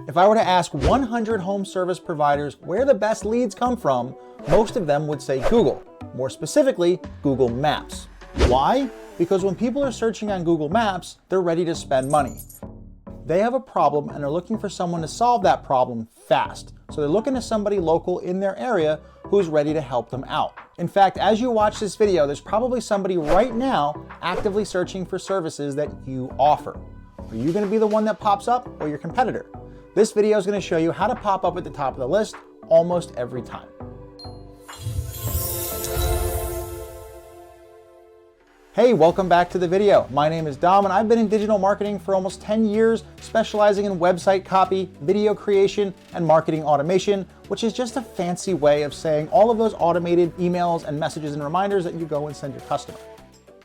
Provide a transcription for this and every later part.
If I were to ask 100 home service providers where the best leads come from, most of them would say Google. More specifically, Google Maps. Why? Because when people are searching on Google Maps, they're ready to spend money. They have a problem and are looking for someone to solve that problem fast. So they're looking to somebody local in their area who's ready to help them out. In fact, as you watch this video, there's probably somebody right now actively searching for services that you offer. Are you going to be the one that pops up or your competitor? This video is going to show you how to pop up at the top of the list almost every time. Hey, welcome back to the video. My name is Dom and I've been in digital marketing for almost 10 years, specializing in website copy, video creation, and marketing automation, which is just a fancy way of saying all of those automated emails and messages and reminders that you go and send your customer.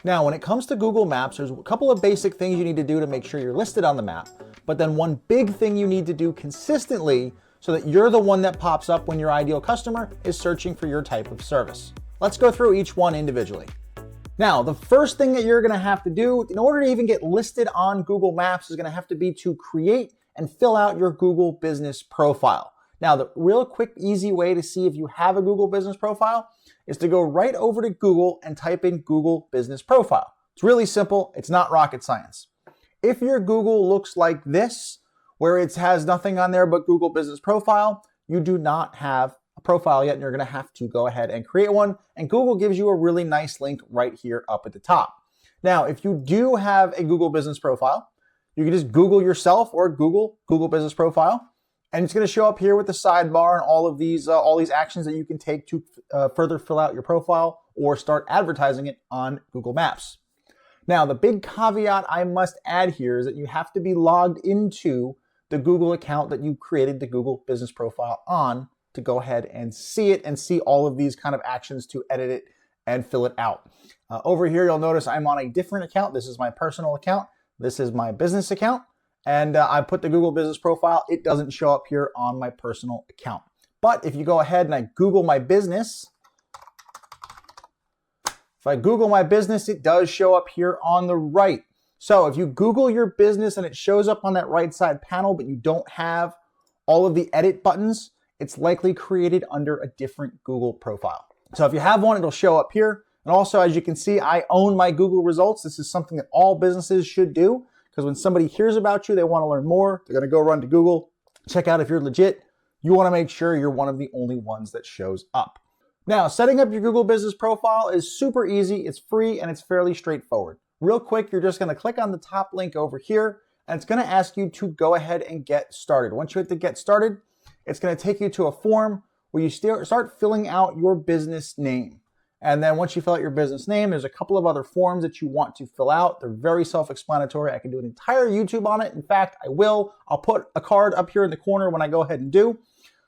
Now, when it comes to Google Maps, there's a couple of basic things you need to do to make sure you're listed on the map, but then one big thing you need to do consistently so that you're the one that pops up when your ideal customer is searching for your type of service. Let's go through each one individually. Now, the first thing that you're going to have to do in order to even get listed on Google Maps is going to have to be to create and fill out your Google business profile. Now, the real quick, easy way to see if you have a Google business profile is to go right over to Google and type in Google business profile. It's really simple. It's not rocket science. If your Google looks like this, where it has nothing on there but Google business profile, you do not have a profile yet, and you're going to have to go ahead and create one. And Google gives you a really nice link right here up at the top. Now, if you do have a Google business profile, you can just Google yourself or Google business profile, and it's going to show up here with the sidebar and all these actions that you can take to further fill out your profile or start advertising it on Google Maps. Now, the big caveat I must add here is that you have to be logged into the Google account that you created the Google business profile on to go ahead and see it and see all of these kind of actions to edit it and fill it out. Over here, you'll notice I'm on a different account. This is my personal account. This is my business account. And I put the Google business profile. It doesn't show up here on my personal account. But if you go ahead and I Google my business, if I Google my business, it does show up here on the right. So if you Google your business and it shows up on that right side panel, but you don't have all of the edit buttons, it's likely created under a different Google profile. So if you have one, it'll show up here. And also, as you can see, I own my Google results. This is something that all businesses should do, because when somebody hears about you, they want to learn more. They're going to go run to Google, check out if you're legit. You want to make sure you're one of the only ones that shows up. Now, setting up your Google business profile is super easy. It's free and it's fairly straightforward. Real quick, you're just going to click on the top link over here, and it's going to ask you to go ahead and get started. Once you hit the get started, it's going to take you to a form where you start filling out your business name. And then once you fill out your business name, there's a couple of other forms that you want to fill out. They're very self-explanatory. I can do an entire YouTube on it. In fact, I will. I'll put a card up here in the corner when I go ahead and do.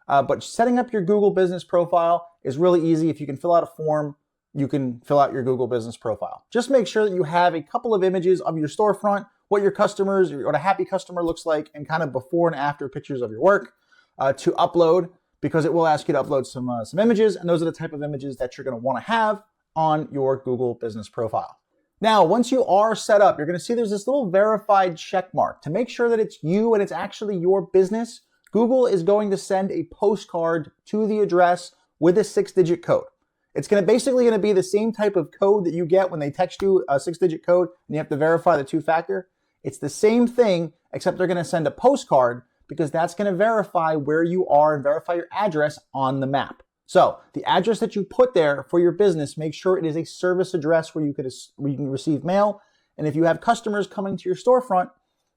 But setting up your Google business profile is really easy. If you can fill out a form, you can fill out your Google business profile. Just make sure that you have a couple of images of your storefront, what your customers, what a happy customer looks like, and kind of before and after pictures of your work to upload, because it will ask you to upload some images, and those are the type of images that you're going to want to have on your Google business profile. Now, once you are set up, you're going to see there's this little verified check mark. To make sure that it's you and it's actually your business, Google is going to send a postcard to the address with a 6-digit code. It's basically going to be the same type of code that you get when they text you a 6-digit code and you have to verify the 2-factor. It's the same thing, except they're going to send a postcard, because that's going to verify where you are and verify your address on the map. So the address that you put there for your business, make sure it is a service address where you can receive mail. And if you have customers coming to your storefront,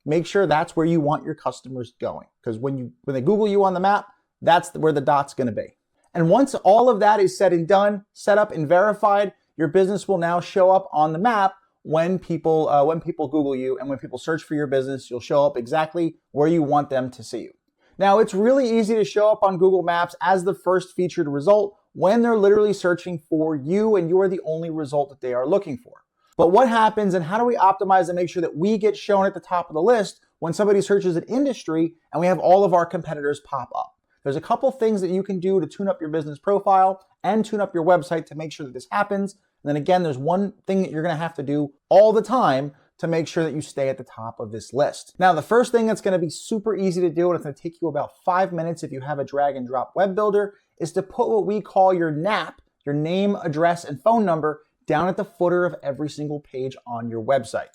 make sure that's where you want your customers going. Because when they Google you on the map, that's where the dot's going to be. And once all of that is said and done, set up and verified, your business will now show up on the map. When people Google you and when people search for your business, you'll show up exactly where you want them to see you. Now, it's really easy to show up on Google Maps as the first featured result when they're literally searching for you and you are the only result that they are looking for. But what happens and how do we optimize and make sure that we get shown at the top of the list when somebody searches an industry and we have all of our competitors pop up? There's a couple things that you can do to tune up your business profile and tune up your website to make sure that this happens. And then again, there's one thing that you're going to have to do all the time to make sure that you stay at the top of this list. Now, the first thing that's going to be super easy to do, and it's going to take you about 5 minutes if you have a drag and drop web builder, is to put what we call your NAP, your name, address, and phone number, down at the footer of every single page on your website.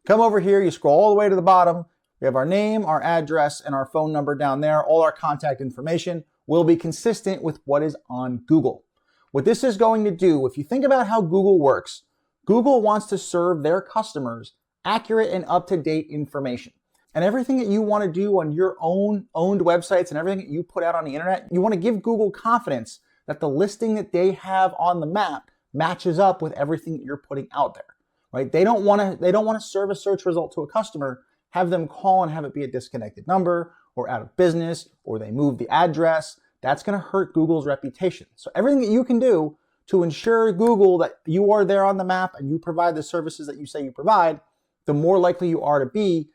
Come over here, you scroll all the way to the bottom. We have our name, our address, and our phone number down there. All our contact information will be consistent with what is on Google. What this is going to do, if you think about how Google works, Google wants to serve their customers accurate and up-to-date information. And everything that you want to do on your owned websites and everything that you put out on the internet, you want to give Google confidence that the listing that they have on the map matches up with everything that you're putting out there, right? They don't want to serve a search result to a customer, have them call and have it be a disconnected number or out of business, or they move the address. That's going to hurt Google's reputation. So everything that you can do to ensure Google that you are there on the map and you provide the services that you say you provide, the more likely you are to be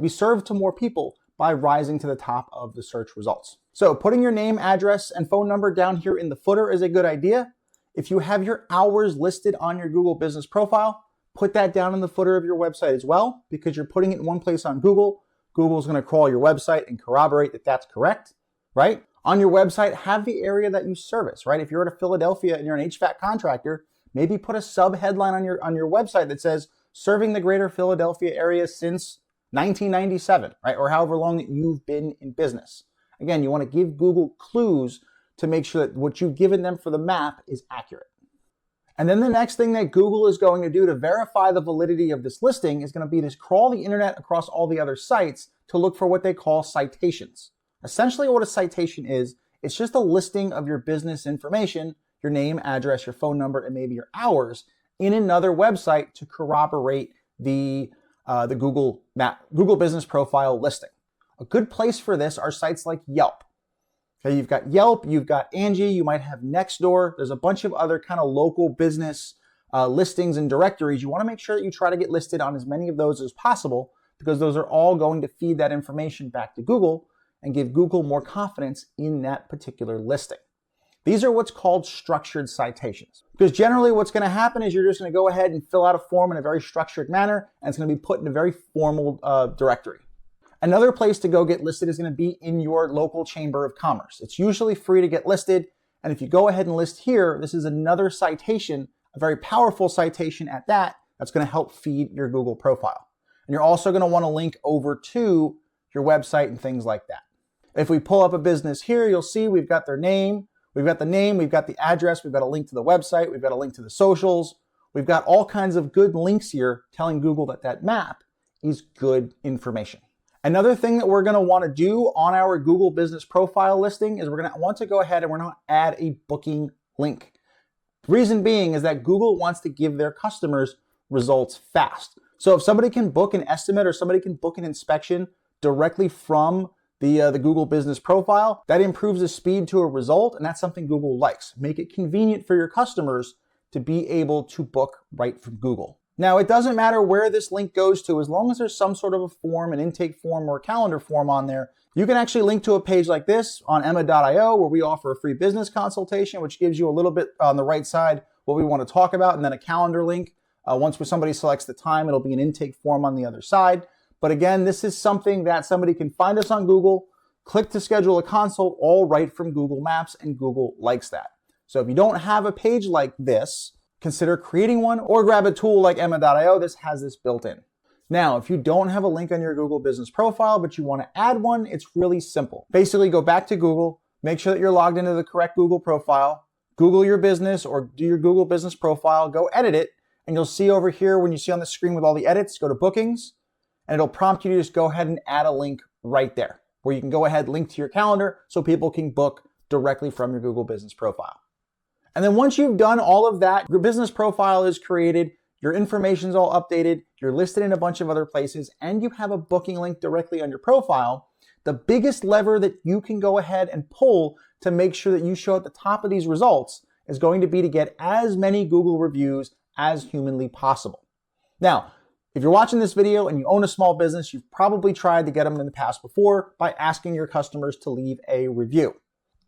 served to more people by rising to the top of the search results. So putting your name, address, and phone number down here in the footer is a good idea. If you have your hours listed on your Google business profile, put that down in the footer of your website as well, because you're putting it in one place on Google. Google's going to crawl your website and corroborate that that's correct, right? On your website, have the area that you service, right? If you're at Philadelphia and you're an HVAC contractor, maybe put a sub-headline on your website that says, serving the greater Philadelphia area since 1997, right? Or however long that you've been in business. Again, you want to give Google clues to make sure that what you've given them for the map is accurate. And then the next thing that Google is going to do to verify the validity of this listing is going to be to crawl the internet across all the other sites to look for what they call citations. Essentially what a citation is, it's just a listing of your business information, your name, address, your phone number, and maybe your hours in another website to corroborate the Google business profile listing. A good place for this are sites like Yelp. Okay, you've got Yelp, you've got Angie, you might have Nextdoor. There's a bunch of other kind of local business listings and directories. You want to make sure that you try to get listed on as many of those as possible, because those are all going to feed that information back to Google and give Google more confidence in that particular listing. These are what's called structured citations. Because generally what's going to happen is you're just going to go ahead and fill out a form in a very structured manner, and it's going to be put in a very formal directory. Another place to go get listed is going to be in your local chamber of commerce. It's usually free to get listed, and if you go ahead and list here, this is another citation, a very powerful citation at that, that's going to help feed your Google profile. And you're also going to want to link over to your website and things like that. If we pull up a business here, you'll see we've got their name, we've got the address, we've got a link to the website, we've got a link to the socials, we've got all kinds of good links here telling Google that that map is good information. Another thing that we're going to want to do on our Google business profile listing is we're going to want to go ahead and we're going to add a booking link. The reason being is that Google wants to give their customers results fast. So if somebody can book an estimate or somebody can book an inspection directly from the Google business profile, that improves the speed to a result, and that's something Google likes. Make it convenient for your customers to be able to book right from Google. Now, it doesn't matter where this link goes to, as long as there's some sort of a form, an intake form, or a calendar form on there. You can actually link to a page like this on Emma.io, where we offer a free business consultation, which gives you a little bit on the right side what we want to talk about, and then a calendar link. Once somebody selects the time, it'll be an intake form on the other side. But again, this is something that somebody can find us on Google, click to schedule a consult, all right from Google Maps, and Google likes that. So if you don't have a page like this, consider creating one or grab a tool like Emma.io. This has this built in. Now, if you don't have a link on your Google business profile, but you want to add one, it's really simple. Basically, go back to Google, make sure that you're logged into the correct Google profile, Google your business or do your Google business profile, go edit it, and you'll see over here when you see on the screen with all the edits, go to bookings, and it'll prompt you to just go ahead and add a link right there, where you can go ahead, link to your calendar so people can book directly from your Google business profile. And then once you've done all of that, your business profile is created, your information's all updated, you're listed in a bunch of other places, and you have a booking link directly on your profile, the biggest lever that you can go ahead and pull to make sure that you show at the top of these results is going to be to get as many Google reviews as humanly possible. Now, if you're watching this video and you own a small business, you've probably tried to get them in the past before by asking your customers to leave a review.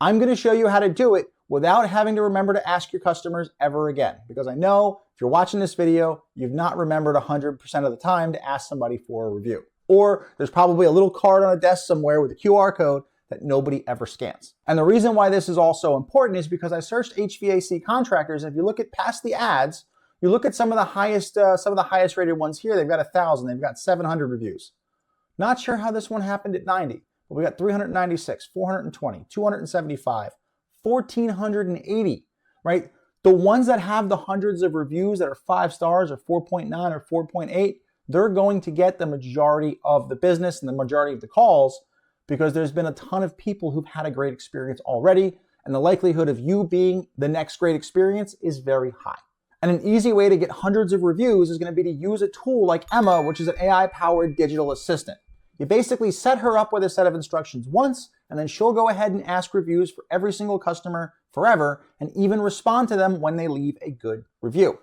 I'm going to show you how to do it without having to remember to ask your customers ever again. Because I know if you're watching this video, you've not remembered 100% of the time to ask somebody for a review. Or there's probably a little card on a desk somewhere with a QR code that nobody ever scans. And the reason why this is also important is because I searched HVAC contractors, and if you look at past the ads, you look at some of the highest rated ones here, they've got 1,000, they've got 700 reviews. Not sure how this one happened at 90, but we got 396, 420, 275, 1,480, right? The ones that have the hundreds of reviews that are 5 stars or 4.9 or 4.8, they're going to get the majority of the business and the majority of the calls, because there's been a ton of people who've had a great experience already, and the likelihood of you being the next great experience is very high. And an easy way to get hundreds of reviews is going to be to use a tool like Emma, which is an AI-powered digital assistant. You basically set her up with a set of instructions once, and then she'll go ahead and ask reviews for every single customer forever, and even respond to them when they leave a good review.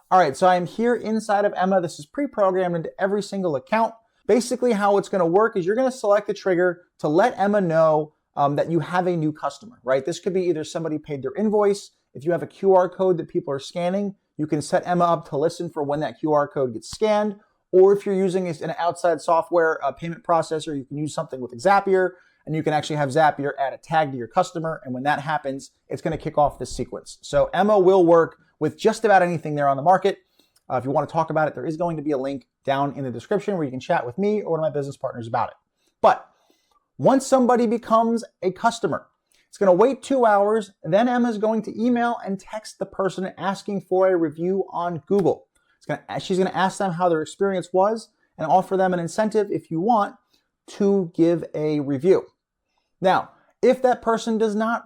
All right, so I am here inside of Emma. This is pre-programmed into every single account. Basically how it's going to work is you're going to select the trigger to let Emma know that you have a new customer, right? This could be either somebody paid their invoice. If you have a QR code that people are scanning, you can set Emma up to listen for when that QR code gets scanned. Or if you're using an outside software payment processor, you can use something with Zapier, and you can actually have Zapier add a tag to your customer. And when that happens, it's going to kick off this sequence. So Emma will work with just about anything there on the market. If you want to talk about it, there is going to be a link down in the description where you can chat with me or one of my business partners about it. But once somebody becomes a customer, it's going to wait 2 hours. Then Emma is going to email and text the person asking for a review on Google. She's going to ask them how their experience was and offer them an incentive, if you want, to give a review. Now, if that person does not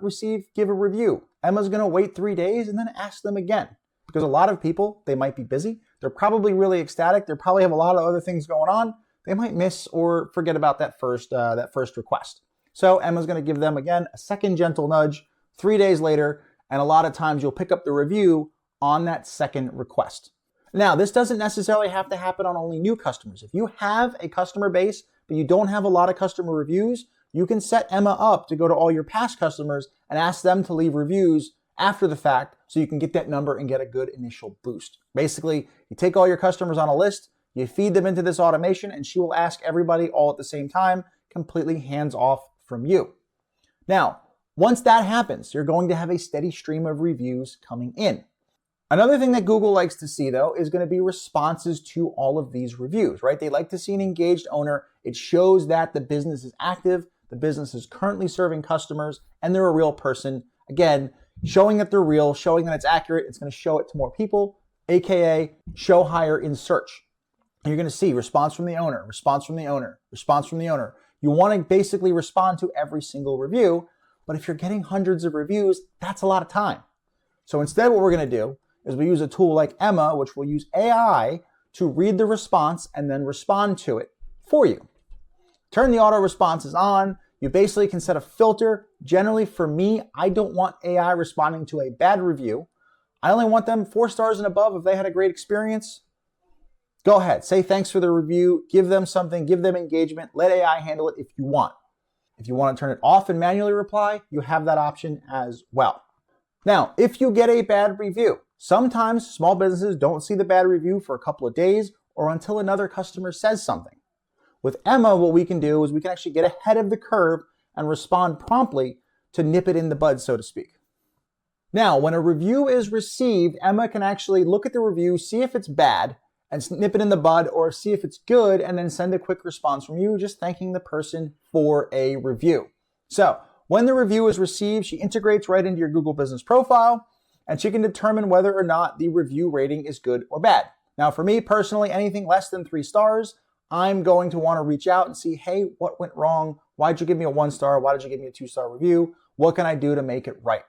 give a review, Emma's going to wait 3 days and then ask them again. Because a lot of people, they might be busy. They're probably really ecstatic. They probably have a lot of other things going on. They might miss or forget about that first request. So Emma's going to give them, again, a second gentle nudge 3 days later, and a lot of times you'll pick up the review on that second request. Now, this doesn't necessarily have to happen on only new customers. If you have a customer base, but you don't have a lot of customer reviews, you can set Emma up to go to all your past customers and ask them to leave reviews after the fact, so you can get that number and get a good initial boost. Basically, you take all your customers on a list, you feed them into this automation, and she will ask everybody all at the same time, completely hands off from you. Now, once that happens, you're going to have a steady stream of reviews coming in. Another thing that Google likes to see, though, is going to be responses to all of these reviews, right? They like to see an engaged owner. It shows that the business is active, the business is currently serving customers, and they're a real person. Again, showing that they're real, showing that it's accurate, it's going to show it to more people, aka show higher in search. And you're going to see response from the owner, response from the owner, response from the owner. You want to basically respond to every single review, but if you're getting hundreds of reviews, that's a lot of time. So instead, what we're going to do is we use a tool like Emma, which will use AI to read the response and then respond to it for you. Turn the auto responses on. You basically can set a filter. Generally, for me, I don't want AI responding to a bad review. I only want them 4 stars and above if they had a great experience. Go ahead, say thanks for the review, give them something, give them engagement, let AI handle it if you want. If you want to turn it off and manually reply, you have that option as well. Now, if you get a bad review, sometimes small businesses don't see the bad review for a couple of days or until another customer says something. With Emma, what we can do is we can actually get ahead of the curve and respond promptly to nip it in the bud, so to speak. Now, when a review is received, Emma can actually look at the review, see if it's bad, and nip it in the bud, or see if it's good, and then send a quick response from you, just thanking the person for a review. So, when the review is received, she integrates right into your Google Business profile, and she can determine whether or not the review rating is good or bad. Now, for me personally, anything less than 3 stars, I'm going to want to reach out and see, hey, what went wrong? Why'd you give me a 1 star? Why did you give me a 2-star review? What can I do to make it right?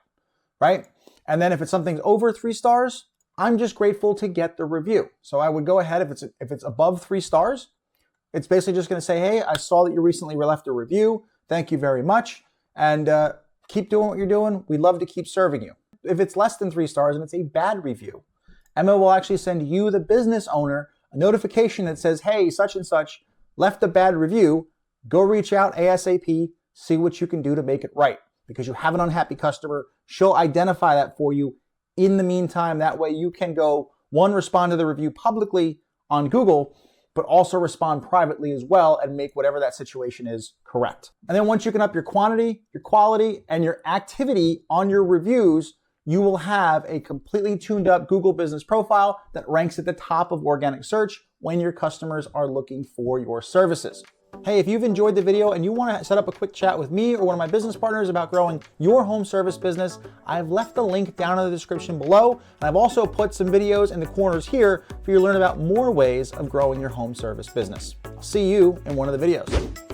Right? And then if it's something over 3 stars, I'm just grateful to get the review. So I would go ahead, if it's above 3 stars, it's basically just going to say, hey, I saw that you recently left a review. Thank you very much. And keep doing what you're doing. We'd love to keep serving you. If it's less than 3 stars and it's a bad review, Emma will actually send you, the business owner, a notification that says, hey, such and such left a bad review. Go reach out ASAP, see what you can do to make it right. Because you have an unhappy customer, she'll identify that for you in the meantime. That way you can go, one, respond to the review publicly on Google, but also respond privately as well and make whatever that situation is correct. And then once you can up your quantity, your quality, and your activity on your reviews, you will have a completely tuned up Google business profile that ranks at the top of organic search when your customers are looking for your services. Hey, if you've enjoyed the video and you want to set up a quick chat with me or one of my business partners about growing your home service business, I've left the link down in the description below. And I've also put some videos in the corners here for you to learn about more ways of growing your home service business. I'll see you in one of the videos.